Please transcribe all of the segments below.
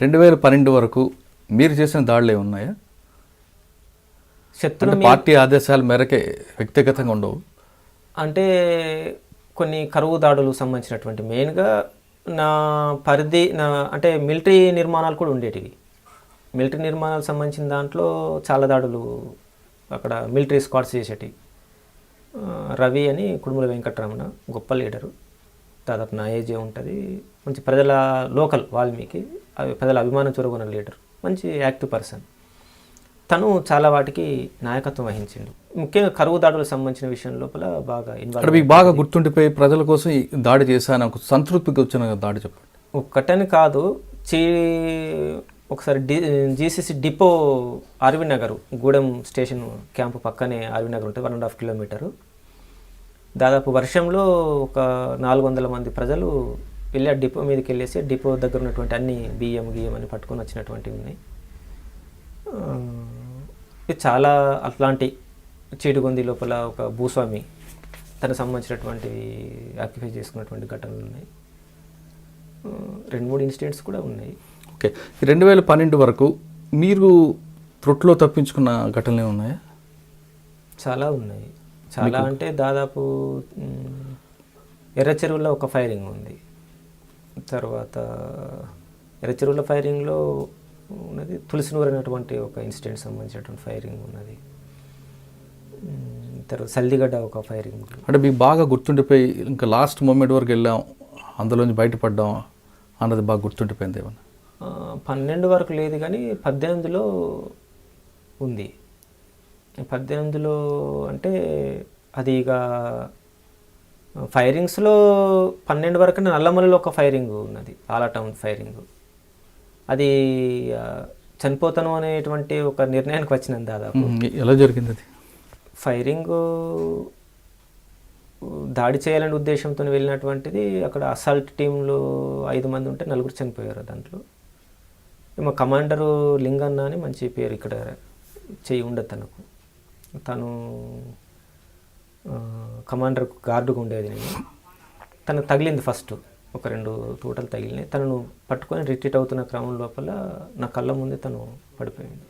2012 వరకు మీరు చేసిన దాడులు ఉన్నాయా? శత్రు పార్టీ ఆదేశాల మేరకే, వ్యక్తిగతంగా ఉండవు అంటే కొన్ని కరువు దాడులకు సంబంధించినటువంటి మెయిన్గా నా పరిధి అంటే మిలిటరీ నిర్మాణాలు కూడా ఉండేటివి. మిలిటరీ నిర్మాణాలకు సంబంధించిన దాంట్లో చాలా దాడులు అక్కడ మిలిటరీ స్క్వాడ్స్ చేసేటివి. రవి అని కుడుముల వెంకటరమణ గొప్ప లీడరు, దాదాపు నా ఏజే ఉంటుంది, మంచి ప్రజల లోకల్ వాల్మీకి ప్రజల అభిమానం చూరగొన్న లీడర్, మంచి యాక్టివ్ పర్సన్. తను చాలా వాటికి నాయకత్వం వహించిండు. ముఖ్యంగా కరువు దాడులకు సంబంధించిన విషయం లోపల బాగా ఇన్వాల్వ్. మీకు బాగా గుర్తుండిపోయి ప్రజల కోసం దాడి చేశాను, ఒక సంతృప్తికి వచ్చిన దాడి చెప్పండి. ఒక్కటని కాదు, ఒకసారి GCC depot R V Nagar Gudem station camp పక్కనే ఆర్వీ నగర్ ఉంటుంది, 1.5 కిలోమీటరు. దాదాపు వర్షంలో ఒక 400 మంది ప్రజలు వెళ్ళి ఆ డిపో మీదకి వెళ్ళేసి డిపో దగ్గర ఉన్నటువంటి అన్ని బియ్యం అని పట్టుకొని వచ్చినటువంటివి ఉన్నాయి. ఇది చాలా అట్లాంటి చీడుగొంది లోపల ఒక భూస్వామి తనకు సంబంధించినటువంటి ఆక్యుపై చేసుకున్నటువంటి ఘటనలు ఉన్నాయి. 2-3 ఇన్సిడెంట్స్ కూడా ఉన్నాయి. ఓకే, 2012 వరకు మీరు త్రొట్లో తప్పించుకున్న ఘటనలు ఉన్నాయా? చాలా ఉన్నాయి. చాలా అంటే దాదాపు ఎర్రచెరువులో ఒక ఫైరింగ్ ఉంది. తర్వాత ఎర్రచెరువుల ఫైరింగ్లో ఉన్నది తులసినూరు అనేటువంటి ఒక ఇన్సిడెంట్ సంబంధించినటువంటి ఫైరింగ్ ఉన్నది. తర్వాత సల్దిగడ్డ ఒక ఫైరింగ్. అంటే మీకు బాగా గుర్తుండిపోయి ఇంకా లాస్ట్ మూమెంట్ వరకు వెళ్ళాం, అందులోంచి బయటపడ్డాం అన్నది బాగా గుర్తుండిపోయింది ఏమన్నా? 12 వరకు లేదు కానీ 18లో ఉంది. 18లో అంటే అది ఇక ఫైరింగ్స్లో 12 వరకు నల్లమల్లిలో ఒక ఫైరింగ్ ఉన్నది, ఆలాటౌన్ ఫైరింగ్. అది చనిపోతాను అనేటువంటి ఒక నిర్ణయానికి వచ్చినాను. దాదాపు ఎలా జరిగింది అది? ఫైరింగ్ దాడి చేయాలనే ఉద్దేశంతో వెళ్ళినటువంటిది. అక్కడ అసాల్ట్ టీంలో 5 మంది ఉంటే 4 చనిపోయారు. దాంట్లో మా కమాండరు లింగన్న అని మంచి పేరు, ఇక్కడ చెయ్యి ఉండదు తనకు. తను కమాండర్ గార్డుగా ఉండేది. నేను తనకు తగిలింది ఫస్ట్, ఒక 2 తూటలు తగిలినాయి. తనను పట్టుకొని రిట్రీట్ అవుతున్న క్రమం లోపల నా కళ్ళ ముందే తను పడిపోయింది.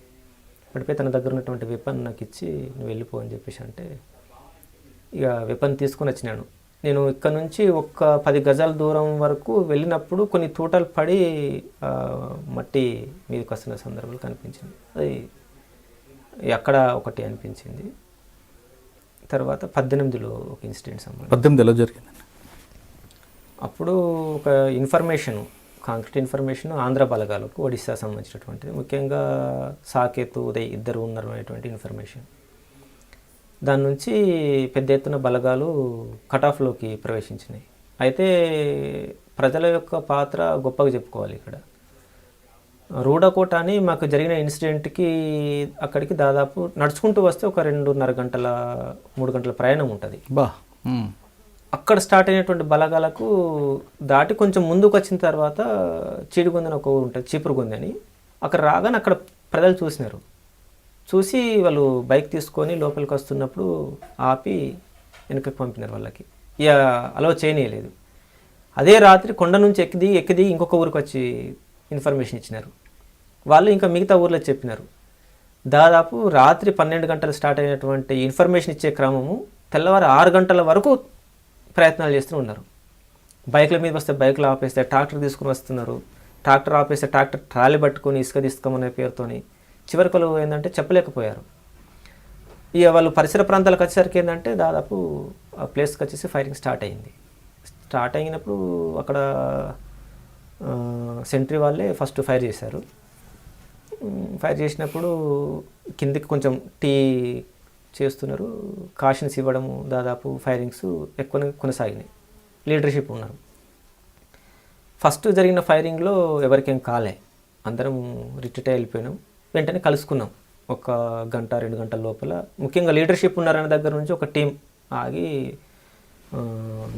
పడిపోయి తన దగ్గర ఉన్నటువంటి వెపన్ నాకు ఇచ్చి నువ్వు వెళ్ళిపో అని చెప్పేసి అంటే ఇక వెపన్ తీసుకొని వచ్చినాను. నేను ఇక్కడ నుంచి ఒక 10 గజాల దూరం వరకు వెళ్ళినప్పుడు కొన్ని తూటలు పడి మట్టి మీదకి వస్తున్న సందర్భాలు కనిపించింది. అది అక్కడ ఒకటి అనిపించింది. తర్వాత 18లో ఒక ఇన్సిడెంట్ సంబంధించి. 18 ఎలా జరిగింది? అప్పుడు ఒక ఇన్ఫర్మేషన్, కాంక్రీట్ ఇన్ఫర్మేషన్ ఆంధ్ర బలగాలకు ఒడిశా సంబంధించినటువంటిది, ముఖ్యంగా సాకేత్, ఉదయ్ ఇద్దరు ఉన్నారు అనేటువంటి ఇన్ఫర్మేషన్. దాని నుంచి పెద్ద ఎత్తున బలగాలు కటాఫ్లోకి ప్రవేశించినాయి. అయితే ప్రజల యొక్క పాత్ర గొప్పగా చెప్పుకోవాలి. ఇక్కడ రూడకోట అని మాకు జరిగిన ఇన్సిడెంట్కి అక్కడికి దాదాపు నడుచుకుంటూ వస్తే ఒక 2.5 గంటల 3 గంటల ప్రయాణం ఉంటుంది. అక్కడ స్టార్ట్ అయినటువంటి బలగాలకు దాటి కొంచెం ముందుకు వచ్చిన తర్వాత చీడిగొందని ఒక ఊరు ఉంటుంది, చీపురుగొంది అని. అక్కడ రాగానే అక్కడ ప్రజలు చూసినారు. చూసి వాళ్ళు బైక్ తీసుకొని లోపలికి వస్తున్నప్పుడు ఆపి వెనుకకి పంపినారు. వాళ్ళకి ఇక అలవ చేయనీయలేదు. అదే రాత్రి కొండ నుంచి ఎక్కిది ఇంకొక ఊరికి వచ్చి ఇన్ఫర్మేషన్ ఇచ్చినారు. వాళ్ళు ఇంకా మిగతా ఊర్లో చెప్పినారు. దాదాపు రాత్రి 12 గంటలు స్టార్ట్ అయినటువంటి ఇన్ఫర్మేషన్ ఇచ్చే క్రమము తెల్లవారు 6 గంటల వరకు ప్రయత్నాలు చేస్తూ ఉన్నారు. బైక్ల మీద వస్తే బైక్లు ఆపేస్తే ట్రాక్టర్ తీసుకుని వస్తున్నారు. ట్రాక్టర్ ఆపేస్తే ట్రాక్టర్ ట్రాలీ పట్టుకొని ఇసుక తీసుకోమనే పేరుతోని చివరికి వాళ్ళు ఏంటంటే చెప్పలేకపోయారు. ఇక వాళ్ళు పరిసర ప్రాంతాలకు వచ్చేసరికి ఏంటంటే దాదాపు ఆ ప్లేస్కి వచ్చేసి ఫైరింగ్ స్టార్ట్ అయింది. స్టార్ట్ అయినప్పుడు అక్కడ సెంట్రీ వాళ్ళే ఫస్ట్ ఫైర్ చేశారు. ఫైర్ చేసినప్పుడు కిందికి కొంచెం టీ చేస్తున్నారు, కాషన్స్ ఇవ్వడము, దాదాపు ఫైరింగ్స్ ఎక్కువ కొనసాగినాయి. లీడర్షిప్ ఉన్నారు. ఫస్ట్ జరిగిన ఫైరింగ్లో ఎవరికేం కాలే, అందరం రిట్రీట్ వెళ్ళిపోయినాం. వెంటనే కలుసుకున్నాం ఒక 1-2 గంటల లోపల. ముఖ్యంగా లీడర్షిప్ ఉన్నారనే దగ్గర నుంచి ఒక టీం ఆగి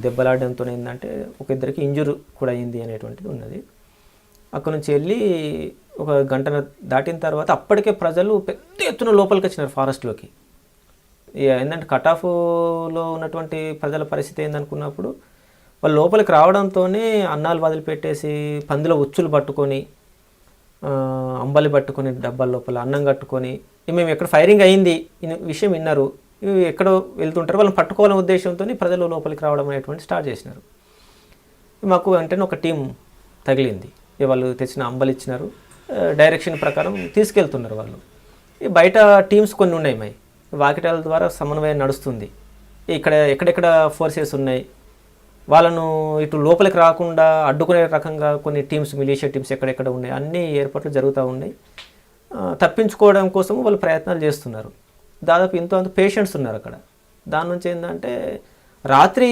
దెబ్బలాడడంతో ఏంటంటే ఒక ఇద్దరికి ఇంజురీ కూడా అయింది అనేటువంటిది ఉన్నది. అక్కడ నుంచి వెళ్ళి ఒక గంట దాటిన తర్వాత అప్పటికే ప్రజలు పెద్ద ఎత్తున లోపలికి వచ్చినారు ఫారెస్ట్లోకి. ఏంటంటే కటాఫ్లో ఉన్నటువంటి ప్రజల పరిస్థితి ఏందనుకున్నప్పుడు వాళ్ళు లోపలికి రావడంతోనే అన్నాలు వదిలిపెట్టేసి పందుల ఉచ్చులు పట్టుకొని అంబలి పట్టుకొని డబ్బాల లోపల అన్నం కట్టుకొని మేము ఎక్కడ ఫైరింగ్ అయింది విషయం విన్నారు, ఇవి ఎక్కడో వెళ్తుంటారు, వాళ్ళని పట్టుకోవాలనే ఉద్దేశంతో ప్రజలు లోపలికి రావడం అనేటువంటి స్టార్ట్ చేసినారు. మాకు వెంటనే ఒక టీం తగిలింది. వాళ్ళు తెచ్చిన అంబలి ఇచ్చినారు, డైరెక్షన్ ప్రకారం తీసుకెళ్తున్నారు వాళ్ళు. బయట టీమ్స్ కొన్ని ఉన్నాయి, మై వాకిటాల ద్వారా సమన్వయం నడుస్తుంది. ఇక్కడ ఎక్కడెక్కడ ఫోర్సెస్ ఉన్నాయి, వాళ్ళను ఇటు లోపలికి రాకుండా అడ్డుకునే రకంగా కొన్ని టీమ్స్, మిలీషియా టీమ్స్ ఎక్కడెక్కడ ఉన్నాయి, అన్ని ఏర్పాట్లు జరుగుతూ ఉన్నాయి. తప్పించుకోవడం కోసం వాళ్ళు ప్రయత్నాలు చేస్తున్నారు. దాదాపు ఇంత అంత పేషెంట్స్ ఉన్నారు అక్కడ. దాని నుంచి ఏంటంటే రాత్రి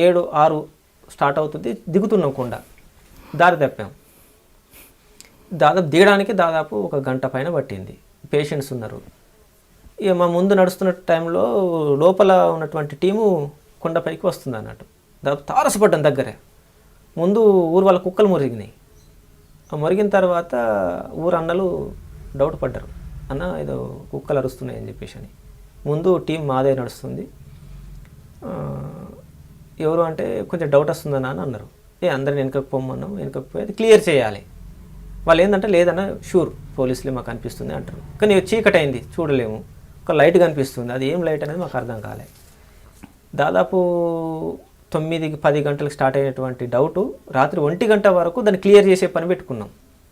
7-6 స్టార్ట్ అవుతుంది, దిగుతున్నాం కొండ, దారి తప్పాం. దిగడానికి దాదాపు 1 గంట పైన పట్టింది. పేషెంట్స్ ఉన్నారు. ఇక మా ముందు నడుస్తున్న టైంలో లోపల ఉన్నటువంటి టీము కొండపైకి వస్తుంది అన్నట్టు. దాదాపు తారసపడ్డం దగ్గరే. ముందు ఊరు వాళ్ళ కుక్కలు మురిగినాయి. మురిగిన తర్వాత ఊరు అన్నలు డౌట్ పడ్డారు, అన్న ఏదో కుక్కలు అరుస్తున్నాయి అని చెప్పేసి అని. ముందు టీం మాదే నడుస్తుంది, ఎవరు అంటే కొంచెం డౌట్ వస్తుందన్న అని అన్నారు. అందరిని వెనకకు పొమ్మన్నాం, వెనకకు పోయి అది క్లియర్ చేయాలి. వాళ్ళు ఏంటంటే లేదన్న షూర్ పోలీసులే మాకు అనిపిస్తుంది అంటారు. కానీ చీకటి అయింది, చూడలేము, ఒక లైట్ కనిపిస్తుంది, అది ఏం లైట్ అనేది మాకు అర్థం కాలే. దాదాపు 9-10 గంటలకు స్టార్ట్ అయినటువంటి డౌటు రాత్రి 1 గంట వరకు దాన్ని క్లియర్ చేసే పని పెట్టుకున్నాం.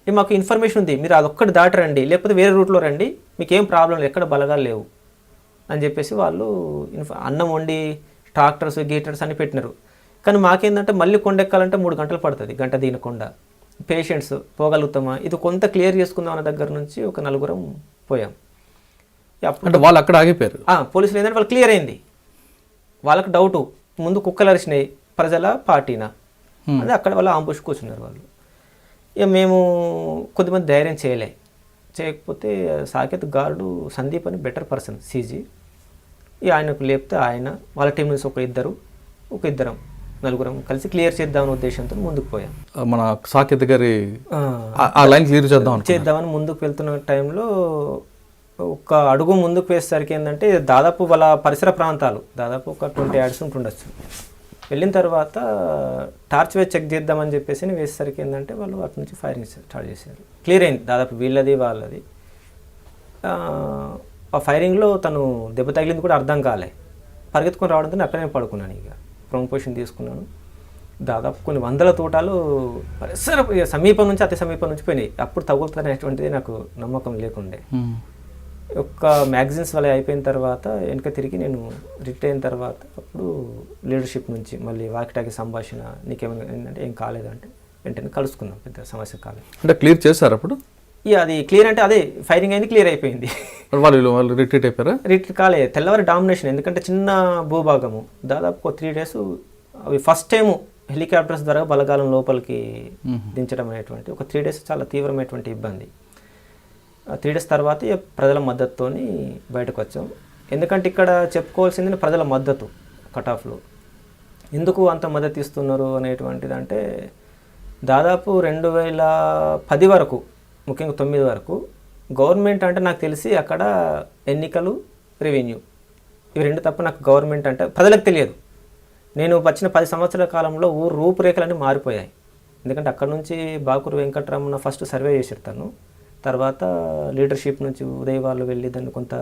మాకు ఇన్ఫర్మేషన్ ఉంది, మీరు అదొక్కటి దాటరండి, లేకపోతే వేరే రూట్లో రండి, మీకు ఏం ప్రాబ్లం లేదు, ఎక్కడ బలగాలు లేవు అని చెప్పేసి వాళ్ళు అన్నం వండి ట్రాక్టర్స్ గీటర్స్ అన్ని పెట్టినారు. కానీ మాకేందంటే మళ్ళీ కొండ ఎక్కాలంటే 3 గంటలు పడుతుంది, గంట దీనకుండా. పేషెంట్స్ పోగలుగుతామా, ఇది కొంత క్లియర్ చేసుకుందాం అన్న దగ్గర నుంచి ఒక 4 పోయాం. అంటే వాళ్ళు అక్కడ ఆగిపోయారు. పోలీసులు ఏంటంటే వాళ్ళు క్లియర్ అయింది, వాళ్ళకి డౌటు ముందు కుక్కలు అరిచినాయి, ప్రజల పార్టీనా అది అక్కడ వాళ్ళు ఆంబుష్ కూర్చున్నారు వాళ్ళు. ఇక మేము కొద్దిమంది ధైర్యం చేయకపోతే సాకేత్ గార్డు సందీప్ అని బెటర్ పర్సన్ సీజీ, ఇక ఆయనకు లేపితే ఆయన వాళ్ళ టీం నుంచి ఒక ఇద్దరం 4 కలిసి క్లియర్ చేద్దామని ఉద్దేశంతో ముందుకు పోయాం. మన సాకేత్ గారి ఆ లైన్ క్లియర్ చేద్దామని ముందుకు వెళ్తున్న టైంలో ఒక అడుగు ముందుకు వేసేసరికి ఏంటంటే దాదాపు వాళ్ళ పరిసర ప్రాంతాలు దాదాపు ఒక 20 యార్డ్స్ ఉంటుండొచ్చు. వెళ్ళిన తర్వాత టార్చ్ వేసి చెక్ చేద్దామని చెప్పేసి వేసేసరికి ఏంటంటే వాళ్ళు అటు నుంచి ఫైరింగ్ స్టార్ట్ చేశారు. క్లియర్ అయింది దాదాపు వీళ్ళది వాళ్ళది. ఆ ఫైరింగ్లో తను దెబ్బ తగిలింది కూడా అర్థం కాలే. పరిగెత్తుకొని రావడంతో అక్కడనే పడుకున్నాను. ఇక ప్రొమోషన్ తీసుకున్నాను. దాదాపు కొన్ని 100 తోటాలు పరిసర సమీపం నుంచి అతి సమీపం నుంచి పోయినాయి. అప్పుడు తగులుతుందనేటువంటిది నాకు నమ్మకం లేకుండే. ఒక్క మ్యాగజైన్స్ వల్ల అయిపోయిన తర్వాత వెనక తిరిగి నేను రిటైర్ అయిన తర్వాత అప్పుడు లీడర్షిప్ నుంచి మళ్ళీ వాకిటాకి సంభాషణ, నీకేమైనా ఏంటంటే ఏం కాలేదంటే వెంటనే కలుసుకున్నాం, పెద్ద సమస్య కాలేదు. అంటే క్లియర్ చేశారు అప్పుడు? ఇక అది క్లియర్ అంటే అదే ఫైరింగ్ అయింది, క్లియర్ అయిపోయింది. వాళ్ళు రిట్రీట్ అయిపోయారా? రిట్రీట్ కాలే, తెల్లవారి డామినేషన్. ఎందుకంటే చిన్న భూభాగము దాదాపు 3 days అవి ఫస్ట్ టైము హెలికాప్టర్స్ ద్వారా బలగాలం లోపలికి దించడం అనేటువంటి ఒక 3 days చాలా తీవ్రమైనటువంటి ఇబ్బంది. 3 days తర్వాత ప్రజల మద్దతుతో బయటకు వచ్చాం. ఎందుకంటే ఇక్కడ చెప్పుకోవాల్సింది ప్రజల మద్దతు కట్ ఆఫ్లో ఎందుకు అంత మద్దతు ఇస్తున్నారు అనేటువంటిది. అంటే దాదాపు 2010 వరకు, ముఖ్యంగా 9 వరకు గవర్నమెంట్ అంటే నాకు తెలిసి అక్కడ ఎన్నికలు, రెవెన్యూ, ఇవి 2 తప్ప నాకు గవర్నమెంట్ అంటే ప్రజలకు తెలియదు. నేను వచ్చిన 10 సంవత్సరాల కాలంలో ఊరు రూపురేఖలన్నీ మారిపోయాయి. ఎందుకంటే అక్కడ నుంచి బాకూరు వెంకటరమణ ఫస్ట్ సర్వే చేసిర్తాను, తర్వాత లీడర్షిప్ నుంచి ఉదయ్ వాళ్ళు వెళ్ళి దాన్ని కొంత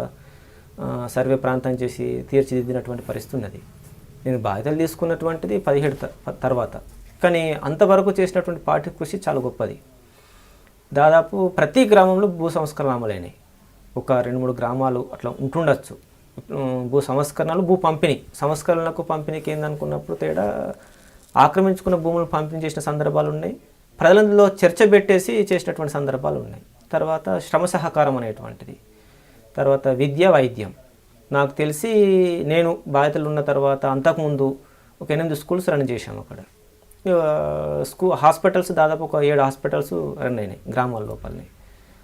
సర్వే ప్రాంతం చేసి తీర్చిదిద్దినటువంటి పరిస్థితి ఉన్నది. నేను బాధ్యతలు తీసుకున్నటువంటిది 17 తర్వాత. కానీ అంతవరకు చేసినటువంటి పార్టీ కృషి చాలా గొప్పది. దాదాపు ప్రతి గ్రామంలో భూ సంస్కరణ అమలైనాయి. ఒక 2-3 గ్రామాలు అట్లా ఉంటుండొచ్చు. భూ సంస్కరణలు, భూ పంపిణీ, సంస్కరణలకు పంపిణీకి ఏందనుకున్నప్పుడు తేడా, ఆక్రమించుకున్న భూములు పంపిణీ చేసిన సందర్భాలు ఉన్నాయి, ప్రజలలో చర్చ పెట్టేసి చేసినటువంటి సందర్భాలు ఉన్నాయి. తర్వాత శ్రమ సహకారం అనేటువంటిది, తర్వాత విద్య, వైద్యం. నాకు తెలిసి నేను బాధ్యతలు ఉన్న తర్వాత అంతకుముందు ఒక 8 స్కూల్స్ రన్ చేశాను అక్కడ. హాస్పిటల్స్ దాదాపు ఒక 7 హాస్పిటల్స్ రన్ అయినాయి గ్రామాల లోపలనే.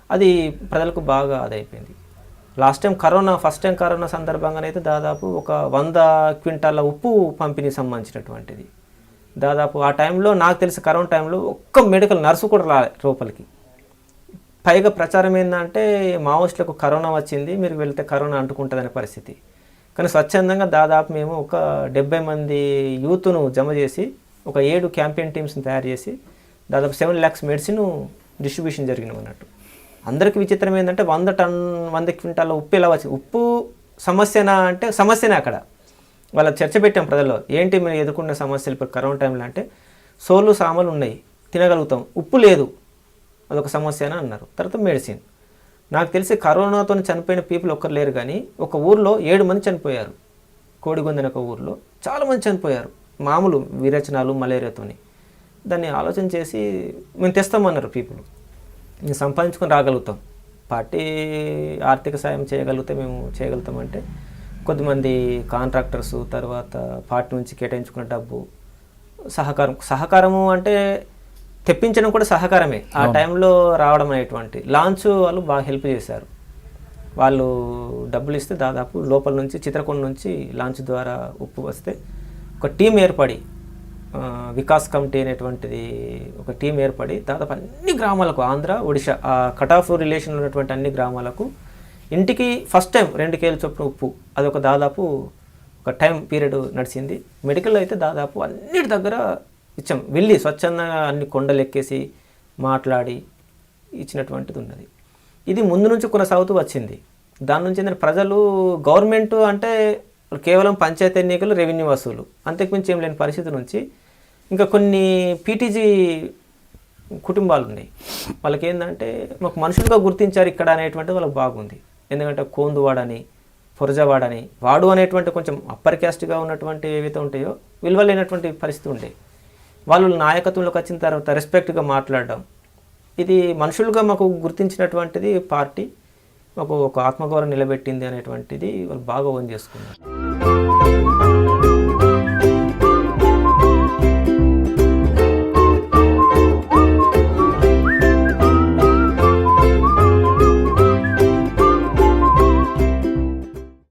అది ప్రజలకు బాగా అదైపోయింది. ఫస్ట్ టైం కరోనా సందర్భంగానైతే దాదాపు ఒక 100 క్వింటాల ఉప్పు పంపిణీ సంబంధించినటువంటిది. దాదాపు ఆ టైంలో నాకు తెలిసి కరోనా టైంలో ఒక్క మెడికల్ నర్సు కూడా రాలే లోపలికి. పైగా ప్రచారం ఏంటంటే మావోయిస్టులకు కరోనా వచ్చింది, మీరు వెళ్తే కరోనా అంటుకుంటుందనే పరిస్థితి. కానీ స్వచ్ఛందంగా దాదాపు మేము ఒక 70 మంది యూత్ను జమ చేసి ఒక 7 క్యాంపెయిన్ టీమ్స్ని తయారు చేసి దాదాపు 7 lakhs మెడిసిన్ డిస్ట్రిబ్యూషన్ జరిగినాం అన్నట్టు. అందరికీ విచిత్రం ఏంటంటే 100 క్వింటాల ఉప్పు ఎలా వచ్చింది, ఉప్పు సమస్యనా అంటే సమస్యనే. అక్కడ వాళ్ళ చర్చ పెట్టాం ప్రజల్లో, ఏంటి మీరు ఎదుర్కొన్న సమస్యలు ఇప్పుడు కరోనా టైంలో అంటే సోలు సామాలు ఉన్నాయి తినగలుగుతాం, ఉప్పు లేదు అదొక సమస్యనా అన్నారు. తర్వాత మెడిసిన్. నాకు తెలిసి కరోనాతో చనిపోయిన పీపుల్ ఒక్కరు లేరు, కానీ ఒక ఊర్లో 7 మంది చనిపోయారు. కోడిగొందని ఒక ఊర్లో చాలామంది చనిపోయారు మామూలు విరేచనాలు మలేరియాతోని. దాన్ని ఆలోచన చేసి మేము తెస్తామన్నారు పీపుల్, మేము సంపాదించుకొని రాగలుగుతాం, పార్టీ ఆర్థిక సాయం చేయగలిగితే మేము చేయగలుగుతామంటే కొద్దిమంది కాంట్రాక్టర్సు, తర్వాత పార్టీ నుంచి కేటాయించుకున్న డబ్బు, సహకారము అంటే తెప్పించడం కూడా సహకారమే. ఆ టైంలో రావడం అనేటువంటి లాంచ్ వాళ్ళు బాగా హెల్ప్ చేశారు. వాళ్ళు డబ్బులు ఇస్తే దాదాపు లోపల నుంచి చిత్రకొండ నుంచి లాంచ్ ద్వారా ఉప్పు వస్తే ఒక టీం ఏర్పడి, వికాస్ కమిటీ అనేటువంటిది ఒక టీం ఏర్పడి దాదాపు అన్ని గ్రామాలకు, ఆంధ్ర ఒడిశా ఆ కట్ ఆఫ్ రిలేషన్ ఉన్నటువంటి అన్ని గ్రామాలకు ఇంటికి ఫస్ట్ టైం 2 కేజీల చొప్పున ఉప్పు, అదొక దాదాపు ఒక టైం పీరియడ్ నడిచింది. మెడికల్ అయితే దాదాపు అన్నిటి దగ్గర ఇచ్చాం, వెళ్ళి స్వచ్ఛందంగా అన్ని కొండలు ఎక్కేసి మాట్లాడి ఇచ్చినటువంటిది ఉన్నది. ఇది ముందు నుంచి కొనసాగుతూ వచ్చింది. దాని నుంచి ఏంటంటే ప్రజలు, గవర్నమెంట్ అంటే కేవలం పంచాయతీ ఎన్నికలు, రెవెన్యూ వసూలు, అంతకుమించి ఏం లేని పరిస్థితి నుంచి ఇంకా కొన్ని పీటీజీ కుటుంబాలు ఉన్నాయి. వాళ్ళకి ఏంటంటే మాకు మనుషులుగా గుర్తించారు ఇక్కడ అనేటువంటిది వాళ్ళకి బాగుంది. ఎందుకంటే కోందువాడని, పొరజవాడని, వాడు అనేటువంటి కొంచెం అప్పర్ క్యాస్ట్గా ఉన్నటువంటి ఏవైతే ఉంటాయో విలువలేనటువంటి పరిస్థితి ఉండే వాళ్ళు నాయకత్వంలోకి వచ్చిన తర్వాత రెస్పెక్ట్గా మాట్లాడడం, ఇది మనుషులుగా మాకు గుర్తించినటువంటిది పార్టీ, మాకు ఒక ఆత్మగౌరవం నిలబెట్టింది అనేటువంటిది వాళ్ళు బాగా ఓన్ చేసుకున్నారు.